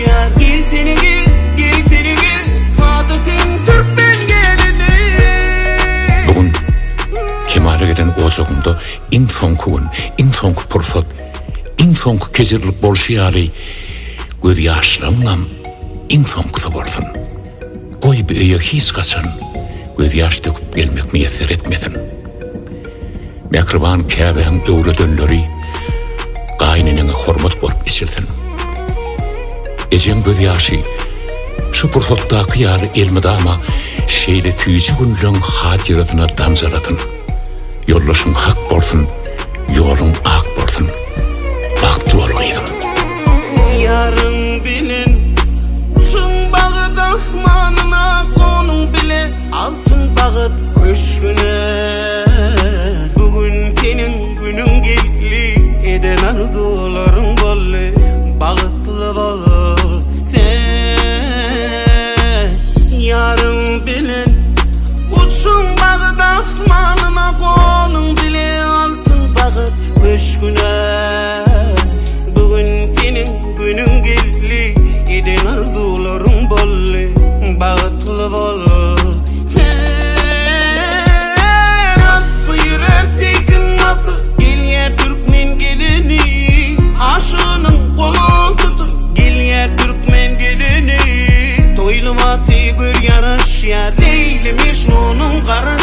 yaşayar. Gel seni gel, gel seni gel, Fatih'in Türkmen gelini. Bugün kemale gelen ocağımda in soňky pursat, in soňky kezirlik bolşýary göz ýaşlaryňam in soňky bolsun. Goý bir öýe hiç gaçan göz ýaş döküp gelmek meýesser etmesin. Mehriban Käbeň öwre dönleri gaýnynyňa hormat bolup geçirsin. Ejem göz ýaşy şu pursatdaky ýary elmedama şeýle tüýjü günlüň hatiratyna damjalatyn. Yollaşın hak bolsun, yolun ak bolsun. Baktı olmaydın. Yarın bilin, uçun bağıt asmanına, konun bile altın bağıt köşküne. Bugün senin günün geldi, eden arzuların bolle, bağıtlı bol sen. Yarın bilin, uçun bağıt asmanına, konun bile altın bağıt köşküne. Bugün senin günün geldi, eden arzuların bolle, bağıtlı bol sen. At buyurar tekin nasıl, gel yer Türkmen gelini. Aşığının kolun tutup, gel yer Türkmen gelini. Toyluma seygür yaraş yer, Leyli Mecnun'un karın.